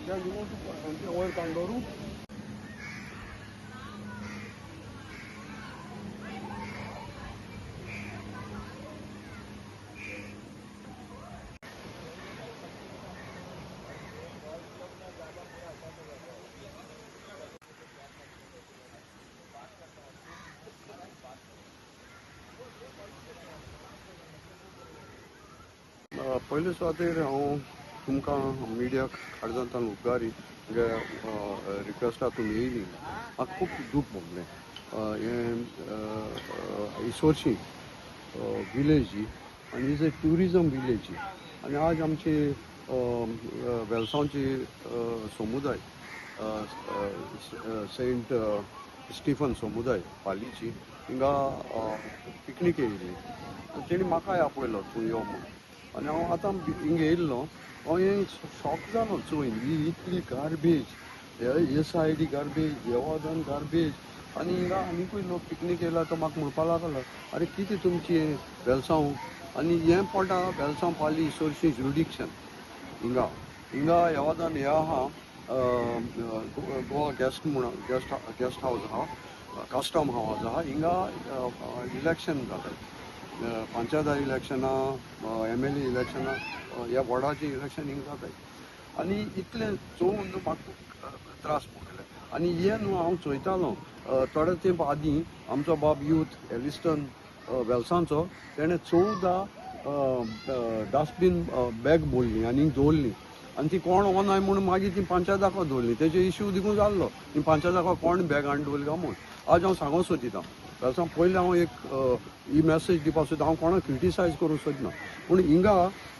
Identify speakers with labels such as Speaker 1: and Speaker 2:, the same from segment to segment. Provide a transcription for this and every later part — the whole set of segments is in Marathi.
Speaker 1: Yeah, you want to oil kangaroo? पयले सुवातेर हांव तुमकां मिडियाक काडजांतान उपकारी रिक्वेस्ट तुमी येयली म्हाका खूब दूख भोगलें हें इसोरशी विलेज ही आनी इज ए ट्युरिजम विलेज ही आनी आज आमची वेलसांवची समुदाय सेंट स्टिफन समुदाय पालीची हिंगा पिकनीक येयली तेणी म्हाकाय आपयलो तूं यो म्हणून आनी हांव आतां हिंगा येयल्लो हांव हें शॉक जालो चोयन ही इतली गार्बेज हे सायडी गार्बेज हे वादान गार्बेज आनी हिंगा आनिकूय लोक पिकनीक येयला तो म्हाका म्हणपा लागलो अरे कितें तुमची वेलसांव आनी हें पडटा वेलसांव पाली इसोरशी ज्युडिक्शन हिंगा ह्या वादान हें आहा गोवा गेस्ट म्हणून गेस्ट हावज आहा कस्टम हावज आहा हिंगा इलेक्शन जाताय पंचायत इलेक्शनां MLA इलेक्शनां ह्या वॉर्डाची इलेक्शन हिंगा जाताय आनी इतलें चोवून म्हाका त्रास भोगले आनी हें न्हू हांव चोयतालो थोडे तेंप आदीं आमचो बाब यूथ एलिस्टन वेलसांचो तेणें 14 डस्टबीन बॅग बोडली आनी दवरली आनी ती कोण वनाय म्हणून मागीर ती पंचायताको दवरली तेजे इश्यू देखून जाल्लो ती पंचायताको कोण बॅग हाडून दवरली काय म्हूण आज हांव सांगूंक सोदितां वेलसांव पयलीं हांव एक ही मॅसेज दिवपाक सोदता हांव कोणाक क्रिटिसायज करूंक सोदना पूण हिंगा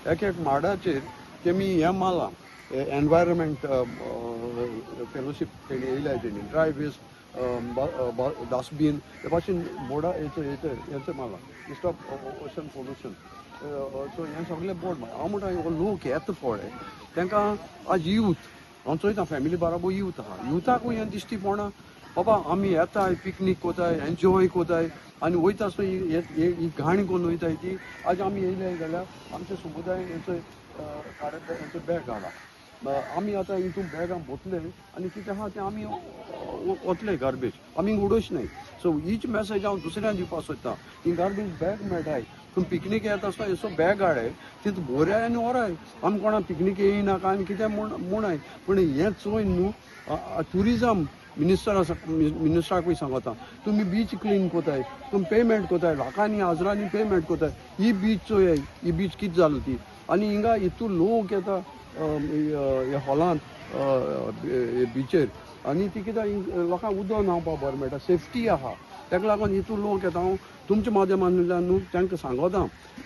Speaker 1: एक माडाचेर तेमी हें मारलां एनवायरमेंट फेलोशीप तेणी येयल्या तेणी ड्राय वेस्ट डस्टबीन हे भाशेन बोर्डा हेचेर मारलां स्टॉप ओशन पोल्युशन सो हें सगळें बोर्ड मारलां हांव म्हणटा हो लोक येता पळय तांकां आज यूथ हांव चोयतां फॅमिली बाराबर यूथ आहा युथाकूय हें दिश्टी पडना बाबा आमी येताय पिकनीक कोताय एन्जॉय कोताय आनी वयता आसतना ही घाण कोन्न वयताय ती आज आमी येयले जाल्यार आमच्या समुदायान हेचो बॅग हाडा आमी आतां हितून बॅगां बोतले आनी कितें आहा तें आमी वतले गार्बेज आमी उडोवचे सो हीच मॅसेज हांव दुसऱ्यांक दिवपाक सोदतां ही गार्बेज बॅग मेळटाय पूण पिकनीक येता आसतना असो बॅग हाडाय तितून भोराय आनी व्हराय आमी कोणा पिकनीक येयनाका आनी कितें म्हणाय पूण हें चोयन न्हू ट्युरिजम मिनिस्टराकूय सांगता तुमी बीच क्लीन कोताय तुमी पेमेंट कोताय लाखांनी हजारांनी पेमेंट कोताय ही बीच चोय ही बीच कितें जाली ती आनी हिंगा हितू लोक येता ह्या हॉलांत बिचेर आनी ती कितें लोकांक उदक न्हांवपा बरें मेळटा सेफ्टी आहा ताका लागून हितू लोक येता हांव तुमच्या माध्यमांतल्यान न्हू तांकां सांगता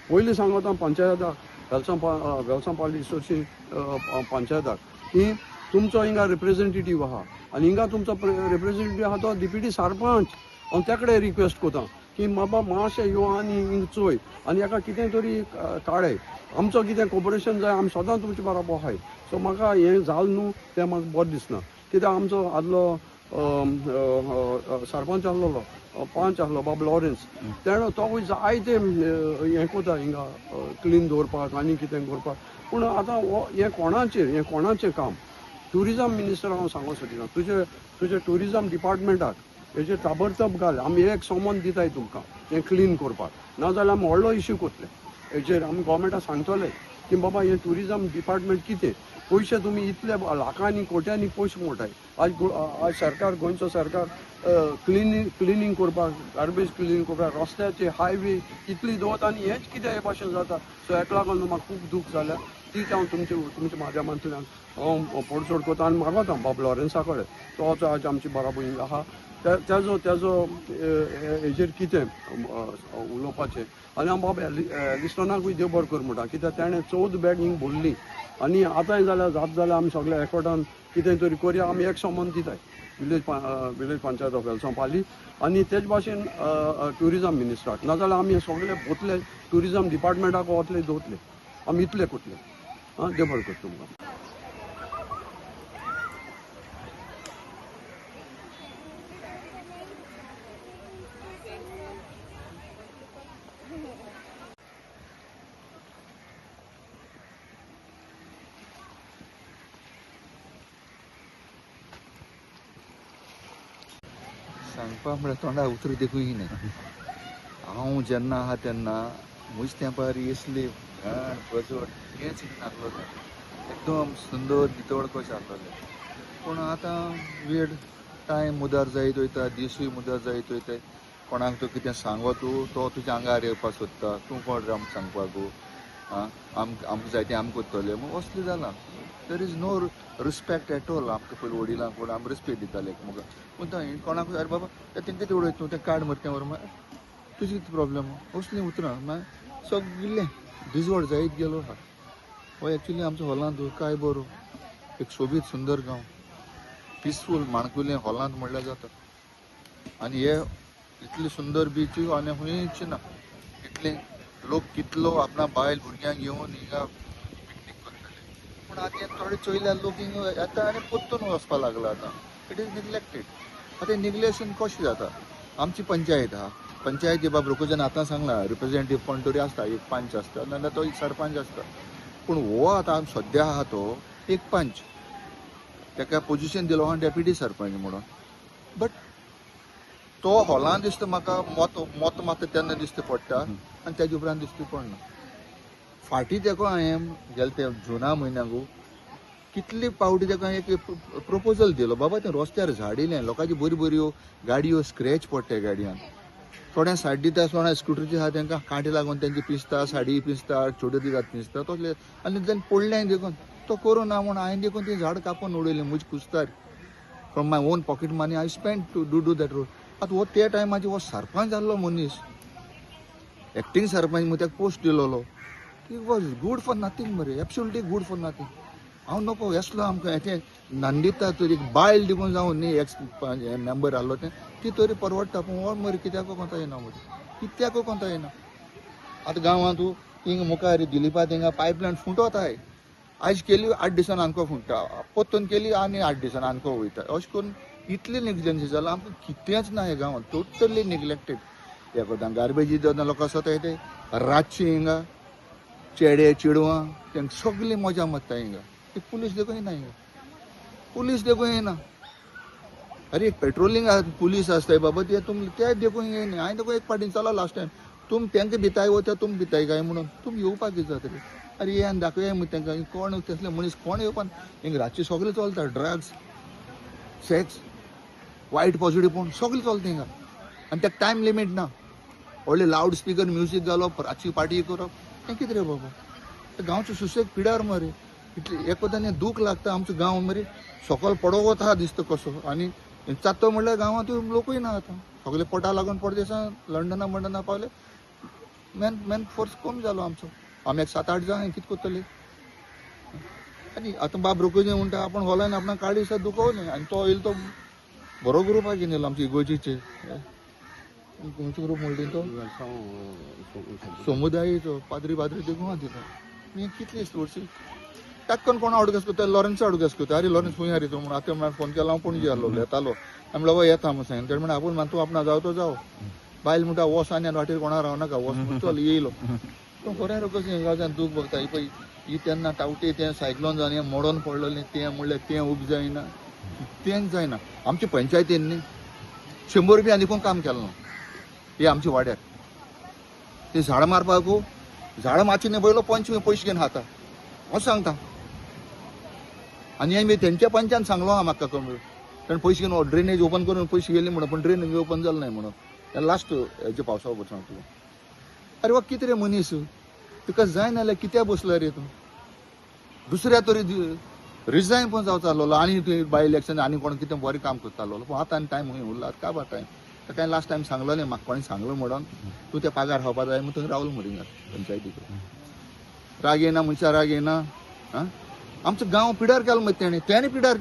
Speaker 1: पयलीं सांगता पंचायताक वेलसांव पाली इसोरशी पंचायताक की तुमचो हिंगा रिप्रेझेंटेटीव आहा आनी हिंगा तुमचो रिप्रेझेंटेटीव आहा तो डिप्युटी सरपंच हांव तेकडे रिक्वेस्ट कोता की बाबा मातशें यो आनी हिंगा चोय आनी हाका कितें तरी काडय आमचो कितें कोऑपरेशन जाय आमी सदां तुमचे बरोबर आहाय सो म्हाका हें जालें न्हू तें म्हाका बरें दिसना कित्याक आमचो आदलो सरपंच आसलो पंच आसलो बाब लॉरेन्स तेणें तोवूय जायते हें कोता हिंगा क्लीन दवरपाक आनी कितें करपाक पूण आतां हें कोणाचें काम ट्युरिजम मिनिस्टर हांव सांगूंक सोदिना तुजे ट्युरिजम डिपार्टमेंटाक हेजेर ताबडतोब घाल आमी एक समन दिताय तुमकां हें क्लीन करपाक नाजाल्यार आमी व्हडलो इश्यू कोतले हेजेर आमी गोवमेंटाक सांगतले की बाबा हें ट्युरिजम डिपार्टमेंट कितें पयशे तुमी इतले लाखांनी कोट्यांनी पयशे मोडटाय आज सरकार गोंयचो सरकार क्लिनींग करपाक गार्बेज क्लिनींग करपाक रस्त्याचे हायवे इतली दवरता आनी हेंच कितें हे भाशेन जाता सो हेका लागून म्हाका खूब दूख जाल्या तीच हांव तुमच्या माध्यमांतल्यान हांव पडसोड कोता आनी मागता बाब लॉरेन्सा कडेन तोच आज आमची बराबर हिंगा आहा तेजो हेजेर कितें उलोवपाचें आनी हांव बाब एलिस्टनाकूय देव बरें कर म्हणटा कित्याक तेणें 14 बॅग हिंगा भरली आनी आतांय जाल्यार जाल्यार आमी सगळे एकवटान कितें तरी करया आमी एक समन दिताय विलेज पंचायत ऑफ वेलसांव पाली आनी तेच भाशेन ट्युरिजम मिनिस्टराक नाजाल्यार आमी सगळे वतले ट्युरिजम डिपार्टमेंटाक वतले दवरतले आमी इतले करतले देव बरें कर तुमकां
Speaker 2: सांगपा म्हळ्यार तोंडार उतर देखूय ना. हांव जेन्ना आहा तेन्ना म्हज्या तेंपार असली घाण बजवट हेंच नासलोलें. एकदम सुंदर नितळ कशें आसलोलें. पूण आतां वेळ टायम मुदार जायत वयता, दिसूय मुदार जायत वयताय. कोणाक तूं कितें सांगो तो तुज्या आंगार येवपाक सोदता. तूं कोण रे आमकां सांगपाक? आमकां जाय तें आमी कोत्तले. मग असलें जालां. There is no respect at all. आमकां पयलीं वडिलांक कोण आमी रिस्पेक्ट दिताले एकामेकांक. पूण थंय कोणाक अरे बाबा तेंका कितें उडयता तूं तें काड मरे तें व्हर. तुजी कितें प्रॉब्लेम? असलीं उतरां मागीर सगळें डिजवड जायत गेलो आहा. हो एक्चुली आमचो हॉलांत काय बरो एक सोबीत सुंदर गांव, पिसफूल माणकुलें हॉलांत म्हणल्यार जाता. आनी हे इतले सुंदर बीच आनी खंयच ना. इतले लोक कितलो आपणा बायल भुरग्यांक घेवन हिंगा पिकनीक करतले. पूण आतां थोडे चोयल्यार लोक हिंगा येता आनी पोत्तून वचपाक लागला आतां. It is neglected. आतां निग्लेशन कशें जाता? आमची पंचायत आहा. पंचायती बाब लोकजन आतां सांगला रिप्रेझेंटेटिव्ह कोण तरी आसता, एक पंच आसता नाजाल्यार तो एक सरपंच आसता. पूण हो आतां सद्या आहा तो एक पंच. ताका पोजिशन दिलो आहा डेप्युटी सरपंच म्हणून. बट तो हॉलांत दिसता म्हाका मत मागता तेन्ना दिश्टी पडटा आनी तेजे उपरांत दिश्टी पडना. फाटीं तेका हांवें गेले ते जुना म्हयन्याक कितली फावटी ताका एक प्रपोजल दिलो. बाबा तें रस्त्यार झाड येयलें, लोकांची बऱ्यो बऱ्यो गाडयो स्क्रॅच पडटा गाडयांक. थोड्या सायड दिता, थोड्या स्कुटरची आहा तांकां कांटे लागून तेंची पिसता, साडी पिसता, छोट्यो दितात पिसता तसले. आनी तें पडलें देखून तो करूं ना म्हूण हांवें देखून ती झाड कापून उडयलें म्हजी कुस्तार. From my own pocket money I spend to do that road. आतां हो त्या टायमाचेर हो सरपंच जाल्लो मनीस, एक्टींग सरपंच म्हूण ताका पोस्ट दिलोलो. It was good for nothing मरे, एब्सोल्युटली गूड फॉर नथींग. हांव नको येसलो आमकां हें नांदिता तरी एक बायल दिवून जावन न्ही एक्स मेंबर आहलो तें ती तरी परवडटा. पूण हो मरे कित्याक कोंता येना मरे, कित्याक कोंता येना. आतां गांवांत हिंगा मुखार दिलीपा थिंगा पायपलायन फुटोताय. आयज केली 8 दिसान आनको फुटता, पोत्तून केली आनी 8 दिसान आनको वयता. अशें करून इतली निग्लेजन्सी जाला. आमकां कितेंच ना हे गांवांत, टोटली निग्लेक्टेड. हे कोतां गार्बेजी जेन्ना लोक आसता ते रातची हिंगा चेडे चेडवां तेंकां सगळी मजा मारता हिंगा. पुलीस देखून येना हिंगा, पुलीस देखून येना. अरे पेट्रोलिंग पुलीस आसताय बाबा ते तुम ते देखून येना. हांवें देखून एक पाटीन चला लास्ट टायम तुम तेंकां भिताय वता तुम भिताय काय म्हणून तुम येवपाक कितें जाता रे. अरे ये आनी दाखय म्हूण तेंकां कोण तसले मनीस कोण येवपाक. हिंगा रातची सगळें चलता, ड्रग्स सेक्स वायट पॉजिटीव पूण सगळें चलता हिंगा. आनी ताका टायम लिमीट ना. व्हडले लावड स्पिकर म्युजीक घालप, रातची पार्टी करप हें कितें रे बाबा. गांवचो सुशेग पिड्यार मरे. इतलें एकोद्यान दूख लागता. आमचो गांव मरे सकयल पडो वता दिसता कसो. आनी चात्तो म्हणल्यार गांवांत लोकूय ना आतां. सगळे पोटा लागून परदेसां लंडना पावले. मॅन फोर्स कमी जालो आमचो. आमी एक 7-8 जाण कितें करतले. आनी आतां बाब रोखोजी म्हणटा आपण हॉलान आपणाक काळी दिसा दुखोवलें आनी तो येयलो तो बरो ग्रूप घेवन येयलो आमच्या इगोर्जीचे. खंयचो ग्रूप म्हणटा तो समुदायाचो पाद्री देखून आहा तितून. हें कितली वर्सी टाक्कन कोण अडगस करता, लॉरन्स अडगस करता. अरे लॉरन्स खंय रे तूं म्हणून आतां म्हाका फोन केला. हांव पणजे आहलो येतालो. हांवें म्हणलो येता म्हणून सांगितलें. तेणे म्हणून आपूण मान तूं आपणा जावं तो जावं. बायल म्हणटा वोस आनी वाटेर कोणा रावनाका वोस म्हणून चल येयलो. पूण खरें कशें गांवच्यान दूख भोगता. ही पळय ही तेन्ना टावटे तें सायक्लोन जावन हें मोडोन पडलेलें तें म्हणल्यार तें उब जायना, तेंच जायना. आमच्या पंचायतीन न्ही 100 रुपया आनीकून काम केलें ना. हे आमच्या वाड्यार ते झाड मारपाक झाड मातशें न्ही पयलो पंच पयशे घेवन खाता हांव सांगता. आनी हांवें तेंच्या पंचान सांगलो आहा म्हाका कमी ताणें पयशे घेवन ड्रेनेज ओपन करून पयशे गेले म्हणून. पूण ड्रेनेज ओपन जालें नाय म्हणून लास्ट हेजे पावसा बसून सांगता. अरे वा कितें रे मनीस, तुका जाय नाल्यार कित्याक बसला रे तूं. दुसऱ्या तरी रिजायन पण जावचा आसलो आनी बाय इलेक्शन आनी कोण कितें बरें काम करता आसलो. पूण आतां आनी टायम खंय उरला काबार टायम. ताका लास्ट टायम सांगलोलें म्हाका कोणें सांगलो म्हणून तूं त्या पागार खावपा जाय म्हणून थंय रावलो मरे पंचायतीक. राग येना मनशाक राग येना. आमचो गांव पिड्यार केलो मागीर तेणें पिड्यार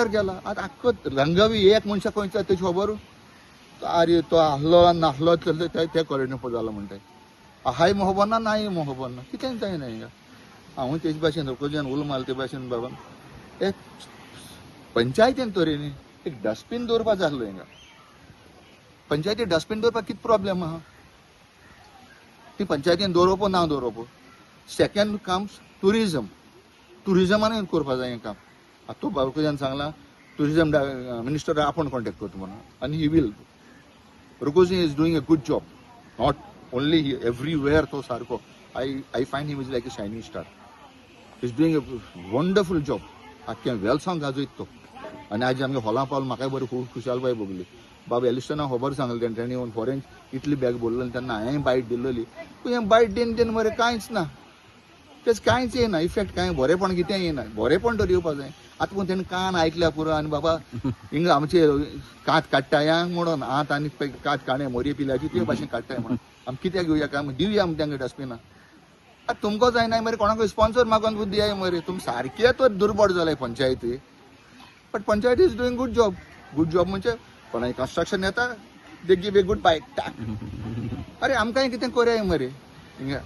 Speaker 2: केला. आतां आख्खो रंगावी एक मनशाक खंयचा तेची खबर. अरे तो आहलो नाहलो ते कॉलेजीन जालो म्हणटाय. हाय खबर ना नाय खबर ना कितें जायना हिंगा. हांव तेजे भाशेन रोखोजीन उलो मारलो ते भाशेन बाबा एक पंचायतीन तरी न्ही एक डस्टबीन दवरपा जाय आसलो हिंगा. पंचायतीन डस्टबीन दवरपाक कितें प्रॉब्लेम आहा. ती पंचायतीन दवरप ना दवरप. सेकंड कम्स टुरिजमानूय करपा जाय हें काम. आतां तो बाबूजान सांगला टुरिझम मिनिस्टर आपण कॉन्टॅक्ट करतो म्हणून आणि he will. Rukoji is doing a good job, not only everywhere. तो सारको I find him is like a shining star. Is doing a wonderful job. आख्या वेल्सांक गाजयत तो. आनी आज आमगे हॉलां पावल म्हाकाय बरी खूब खुशालबाय भोगली. बाबा एलिस्टना खबर सांगलें तेणी येवन फॉरेन इतली बॅग बोरलेली तेन्ना हांवें बायट दिल्ली. पूण हें बायट देन मरे कांयच ना. तेच कांयच येना इफेक्ट, कांय बरेपण कितें येना. बरेपण तर येवपा जाय. आतां पूण तेणें कान आयकल्या पुरो आनी बाबा हिंगा आमचे कात काडटाय म्हणून आत आनी कात काणे मोरये पिल्याची ते भाशेन काडटाय म्हणून आमी कित्याक घेवया काय दिवया आमी तांकां डस्टबिनां. आतां तुमको जायना मरे कोणाक स्पॉन्सर मागून बुद्धी आहे मरे. तुम सारके तर दुर्बळ जालाय पंचायती. But panchayat is doing good job. Good job म्हणजे कोणाय कन्स्ट्रक्शन येता दे गिव ए गुड बायट टाक. अरे आमकांय कितें करया मरे हिंगा.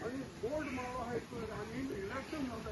Speaker 1: आणि बोर्ड मारो आहे आणि इलेक्शन जाता